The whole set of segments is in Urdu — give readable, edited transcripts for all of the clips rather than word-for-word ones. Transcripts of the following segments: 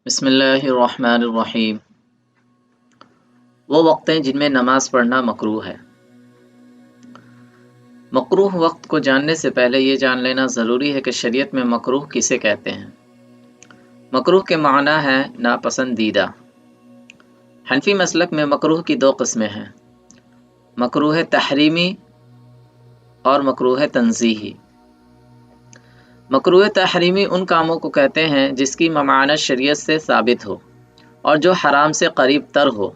بسم اللہ الرحمن الرحیم۔ وہ وقت ہیں جن میں نماز پڑھنا مکروہ ہے۔ مکروہ وقت کو جاننے سے پہلے یہ جان لینا ضروری ہے کہ شریعت میں مکروہ کسے کہتے ہیں۔ مکروہ کے معنی ہے ناپسندیدہ۔ حنفی مسلک میں مکروہ کی دو قسمیں ہیں، مکروہ تحریمی اور مکروہ تنزیہی۔ مکروہ تحریمی ان کاموں کو کہتے ہیں جس کی ممانعت شریعت سے ثابت ہو اور جو حرام سے قریب تر ہو،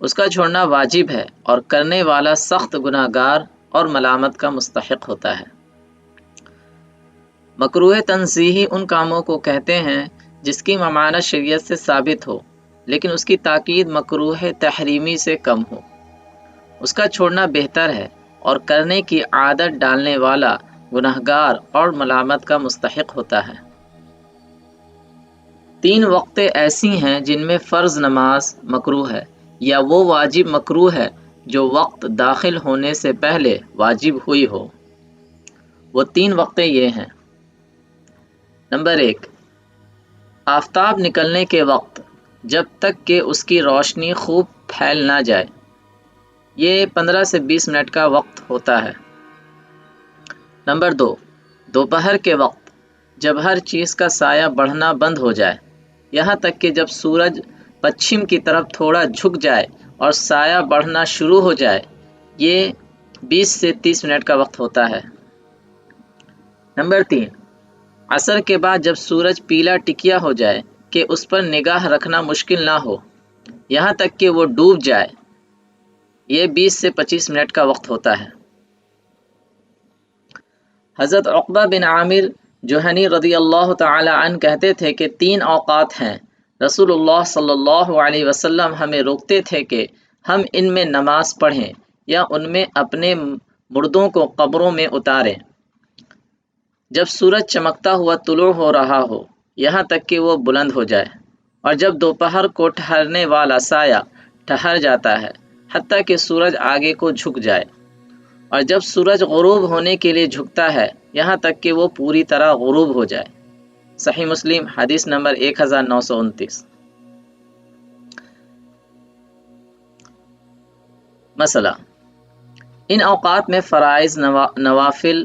اس کا چھوڑنا واجب ہے اور کرنے والا سخت گناہ گار اور ملامت کا مستحق ہوتا ہے۔ مکروہ تنزیہی ان کاموں کو کہتے ہیں جس کی ممانعت شریعت سے ثابت ہو لیکن اس کی تاکید مکروہ تحریمی سے کم ہو، اس کا چھوڑنا بہتر ہے اور کرنے کی عادت ڈالنے والا گناہگار اور ملامت کا مستحق ہوتا ہے۔ تین وقتیں ایسی ہیں جن میں فرض نماز مکروہ ہے یا وہ واجب مکروہ ہے جو وقت داخل ہونے سے پہلے واجب ہوئی ہو۔ وہ تین وقتیں یہ ہیں: نمبر 1، آفتاب نکلنے کے وقت جب تک کہ اس کی روشنی خوب پھیل نہ جائے، یہ 15 سے 20 منٹ کا وقت ہوتا ہے۔ نمبر 2، دوپہر کے وقت جب ہر چیز کا سایہ بڑھنا بند ہو جائے، یہاں تک کہ جب سورج پچھم کی طرف تھوڑا جھک جائے اور سایہ بڑھنا شروع ہو جائے، یہ 20 سے 30 منٹ کا وقت ہوتا ہے۔ نمبر 3، عصر کے بعد جب سورج پیلا ٹکیا ہو جائے کہ اس پر نگاہ رکھنا مشکل نہ ہو، یہاں تک کہ وہ ڈوب جائے، یہ 20 سے 25 منٹ کا وقت ہوتا ہے۔ حضرت عقبہ بن عامر جوہنی رضی اللہ تعالی عنہ کہتے تھے کہ 3 اوقات ہیں، رسول اللہ صلی اللہ علیہ وسلم ہمیں روکتے تھے کہ ہم ان میں نماز پڑھیں یا ان میں اپنے مردوں کو قبروں میں اتاریں: جب سورج چمکتا ہوا طلوع ہو رہا ہو یہاں تک کہ وہ بلند ہو جائے، اور جب دوپہر کو ٹھہرنے والا سایہ ٹھہر جاتا ہے حتیٰ کہ سورج آگے کو جھک جائے، اور جب سورج غروب ہونے کے لیے جھکتا ہے یہاں تک کہ وہ پوری طرح غروب ہو جائے۔ صحیح مسلم حدیث نمبر 1929۔ مسئلہ: ان اوقات میں فرائض، نوافل،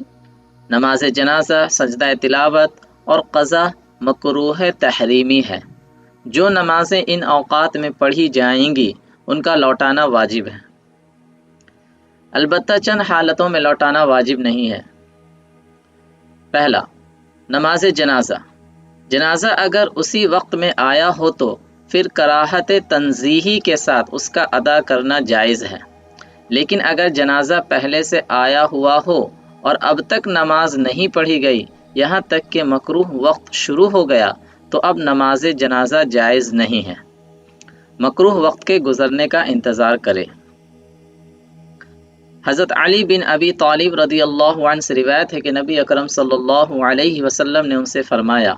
نماز جنازہ، سجدہ تلاوت اور قضا مکروہ تحریمی ہے۔ جو نمازیں ان اوقات میں پڑھی جائیں گی ان کا لوٹانا واجب ہے، البتہ چند حالتوں میں لوٹانا واجب نہیں ہے۔ پہلا، نماز جنازہ۔ جنازہ اگر اسی وقت میں آیا ہو تو پھر کراہت تنزیہی کے ساتھ اس کا ادا کرنا جائز ہے، لیکن اگر جنازہ پہلے سے آیا ہوا ہو اور اب تک نماز نہیں پڑھی گئی یہاں تک کہ مکروہ وقت شروع ہو گیا تو اب نماز جنازہ جائز نہیں ہے، مکروہ وقت کے گزرنے کا انتظار کرے۔ حضرت علی بن ابی طالب رضی اللہ عنہ سے روایت ہے کہ نبی اکرم صلی اللہ علیہ وسلم نے ان سے فرمایا: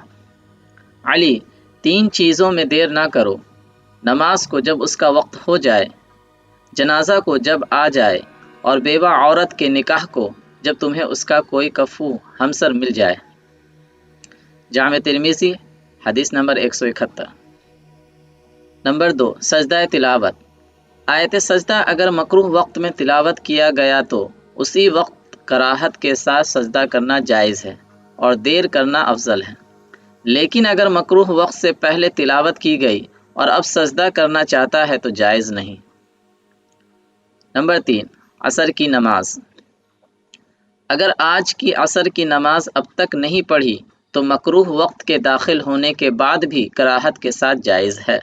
علی، 3 چیزوں میں دیر نہ کرو، نماز کو جب اس کا وقت ہو جائے، جنازہ کو جب آ جائے، اور بیوہ عورت کے نکاح کو جب تمہیں اس کا کوئی کفو ہمسر مل جائے۔ جامع ترمذی حدیث نمبر 171۔ نمبر 2، سجدہ تلاوت۔ آیت سجدہ اگر مکروہ وقت میں تلاوت کیا گیا تو اسی وقت کراہت کے ساتھ سجدہ کرنا جائز ہے اور دیر کرنا افضل ہے، لیکن اگر مکروہ وقت سے پہلے تلاوت کی گئی اور اب سجدہ کرنا چاہتا ہے تو جائز نہیں۔ نمبر 3، عصر کی نماز۔ اگر آج کی عصر کی نماز اب تک نہیں پڑھی تو مکروہ وقت کے داخل ہونے کے بعد بھی کراہت کے ساتھ جائز ہے۔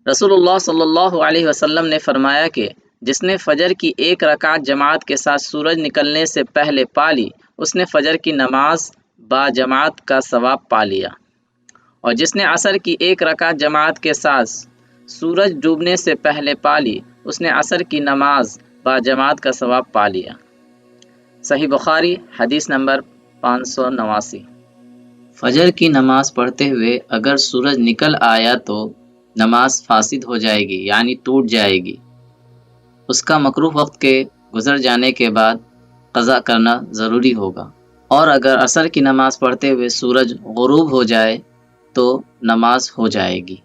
رسول اللہ صلی اللہ علیہ وسلم نے فرمایا کہ جس نے فجر کی 1 رکعت جماعت کے ساتھ سورج نکلنے سے پہلے پا لی، اس نے فجر کی نماز با جماعت کا ثواب پا لیا، اور جس نے عصر کی 1 رکعت جماعت کے ساتھ سورج ڈوبنے سے پہلے پا لی، اس نے عصر کی نماز با جماعت کا ثواب پا لیا۔ صحیح بخاری حدیث نمبر 589۔ فجر کی نماز پڑھتے ہوئے اگر سورج نکل آیا تو نماز فاسد ہو جائے گی، یعنی ٹوٹ جائے گی، اس کا مکروہ وقت کے گزر جانے کے بعد قضا کرنا ضروری ہوگا۔ اور اگر عصر کی نماز پڑھتے ہوئے سورج غروب ہو جائے تو نماز ہو جائے گی۔